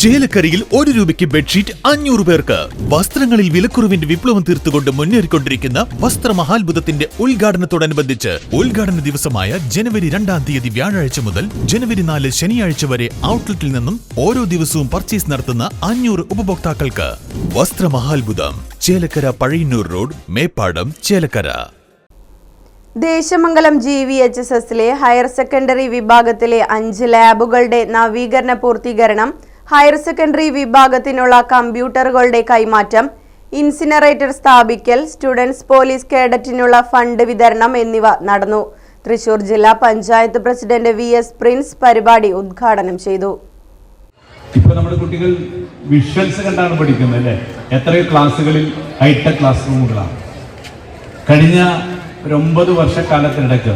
ചേലക്കരയിൽ 1 രൂപയ്ക്ക് ബെഡ്ഷീറ്റ് 500 പേർക്ക്. വസ്ത്രങ്ങളിൽ വിലക്കുറവിന്റെ വിപ്ലവം തീർത്തുകൊണ്ട് മുന്നേറിക്കൊണ്ടിരിക്കുന്ന വസ്ത്രമഹാത്ഭുതത്തിന്റെ ഉദ്ഘാടനത്തോടനുബന്ധിച്ച് ഉദ്ഘാടന ദിവസമായ ജനുവരി 2-ാം തീയതി വ്യാഴാഴ്ച മുതൽ ജനുവരി 4 ശനിയാഴ്ച വരെ ഔട്ട്ലെറ്റിൽ നിന്നും ഓരോ ദിവസവും പർച്ചേസ് നടത്തുന്ന 500 ഉപഭോക്താക്കൾക്ക് വസ്ത്രമഹാത്ഭുതം. ചേലക്കര പഴയന്നൂർ റോഡ്, മേപ്പാടം, ചേലക്കര. ദേശമംഗലം GVHSലെ ഹയർ സെക്കൻഡറി വിഭാഗത്തിലെ 5 ലാബുകളുടെ നവീകരണ പൂർത്തീകരണം, ഹയർ സെക്കൻഡറി വിഭാഗത്തിനുള്ള കമ്പ്യൂട്ടറുകളുടെ കൈമാറ്റം, ഇൻസിനറേറ്റർ സ്ഥാപിക്കൽ, സ്റ്റുഡൻസ് പോലീസ് കേഡറ്റിനുള്ള ഫണ്ട് വിതരണം എന്നിവ നടന്നു. തൃശൂർ ജില്ലാ പഞ്ചായത്ത് പ്രസിഡന്റ് VS പ്രിൻസ് പരിപാടി ഉദ്ഘാടനം ചെയ്തു. ഇപ്പോൾ നമ്മുടെ കുട്ടികൾ വിഷ്വൽസ് കണ്ടാണ് പഠിക്കുന്നത് അല്ലേ? എത്രയോ ക്ലാസ്സുകളിൽ ഹൈടെക് ക്ലാസ് റൂമുകളാണ്. കഴിഞ്ഞ 9 വർഷക്കാലത്തിനിടയ്ക്ക്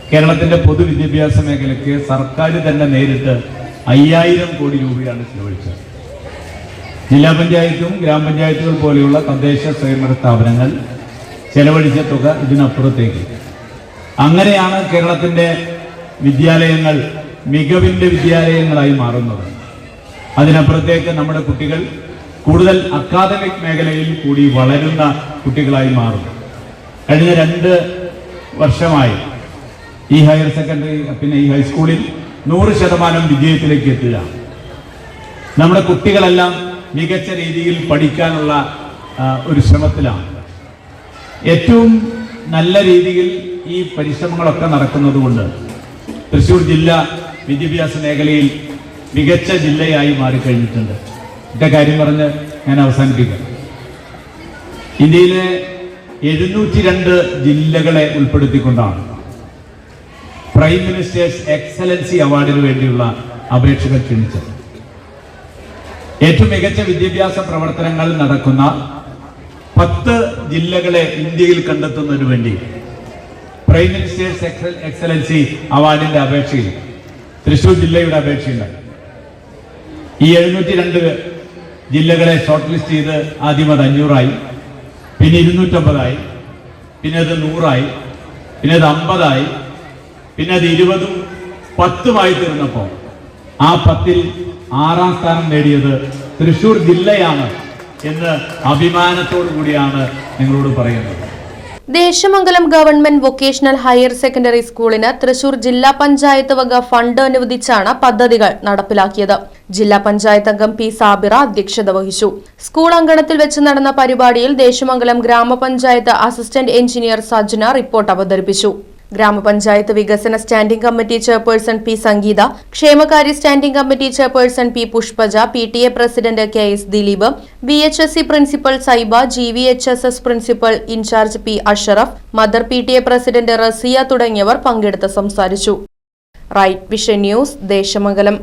കേരളത്തിന്റെ പൊതുവിദ്യാഭ്യാസ മേഖലയ്ക്ക് സർക്കാർ തന്നെ നേരിട്ട് 5000 കോടി രൂപയാണ് ചെലവഴിച്ചത്. ജില്ലാ പഞ്ചായത്തും ഗ്രാമപഞ്ചായത്തുകൾ പോലെയുള്ള തദ്ദേശ സ്വയംഭരണ സ്ഥാപനങ്ങൾ ചെലവഴിച്ച തുക ഇതിനപ്പുറത്തേക്ക്. അങ്ങനെയാണ് കേരളത്തിന്റെ വിദ്യാലയങ്ങൾ മികവിന്റെ വിദ്യാലയങ്ങളായി മാറുന്നത്. അതിനപ്പുറത്തേക്ക് നമ്മുടെ കുട്ടികൾ കൂടുതൽ അക്കാദമിക് മേഖലയിൽ കൂടി വളരുന്ന കുട്ടികളായി മാറുന്നു. കഴിഞ്ഞ 2 വർഷമായി ഈ ഹയർ സെക്കൻഡറി പിന്നെ ഈ ഹൈസ്കൂളിൽ 100% വിജയത്തിലേക്ക് എത്തുക. നമ്മുടെ കുട്ടികളെല്ലാം മികച്ച രീതിയിൽ പഠിക്കാനുള്ള ഒരു ശ്രമത്തിലാണ്. ഏറ്റവും നല്ല രീതിയിൽ ഈ പരിശ്രമങ്ങളൊക്കെ നടക്കുന്നതുകൊണ്ട് തൃശ്ശൂർ ജില്ല വിദ്യാഭ്യാസ മേഖലയിൽ മികച്ച ജില്ലയായി മാറിക്കഴിഞ്ഞിട്ടുണ്ട്. ഇന്റെ കാര്യം പറഞ്ഞ് ഞാൻ അവസാനിപ്പിക്കാം. ഇന്ത്യയിലെ 702 ജില്ലകളെ ഉൾപ്പെടുത്തിക്കൊണ്ടാണ് പ്രൈം മിനിസ്റ്റേഴ്സ് എക്സലൻസി അവാർഡിന് വേണ്ടിയുള്ള അപേക്ഷകൾ ക്ഷണിച്ചത്. ഏറ്റവും മികച്ച വിദ്യാഭ്യാസ പ്രവർത്തനങ്ങൾ നടക്കുന്ന 10 ജില്ലകളെ ഇന്ത്യയിൽ കണ്ടെത്തുന്നതിന് വേണ്ടി പ്രൈം മിനിസ്റ്റേഴ്സ് എക്സലൻസി അവാർഡിന്റെ അപേക്ഷയിൽ തൃശൂർ ജില്ലയുടെ അപേക്ഷയുണ്ടായി. ഈ 702 ജില്ലകളെ ഷോർട്ട് ലിസ്റ്റ് ചെയ്ത് ആദ്യം അത് 500 പിന്നെ 250 പിന്നെ അത് 100 പിന്നെ അത് 50 പിന്നെ അത് 20 10 തീർന്നപ്പോൾ ആ 10-ൽ 6-ാം സ്ഥാനം നേടിയത് തൃശൂർ ജില്ലയാണ് എന്ന് അഭിമാനത്തോടു കൂടിയാണ് നിങ്ങളോട് പറയുന്നത്. Desamangalam government vocational higher secondary സ്കൂളിന് തൃശൂർ ജില്ലാ പഞ്ചായത്ത് വക ഫണ്ട് അനുവദിച്ചാണ് പദ്ധതികൾ നടപ്പിലാക്കിയത്. ജില്ലാ പഞ്ചായത്ത് അംഗം P. സാബിറ അധ്യക്ഷത വഹിച്ചു. സ്കൂൾ അങ്കണത്തിൽ വെച്ച് നടന്ന പരിപാടിയിൽ ദേശമംഗലം ഗ്രാമപഞ്ചായത്ത് അസിസ്റ്റന്റ് എഞ്ചിനീയർ സജ്ന റിപ്പോർട്ട് അവതരിപ്പിച്ചു. ഗ്രാമപഞ്ചായത്ത് വികസന standing committee chairperson P. Sangeetha, ക്ഷേമകാര്യ standing committee chairperson P. Pushpaja, PTA president KS Dileep, VHSE principal Saiba, GVHSS principal in charge P. Ashraf, mother PTA president Raziya തുടങ്ങിയവർ പങ്കെടുത്ത് സംസാരിച്ചു. Right Vision News, Desamangalam.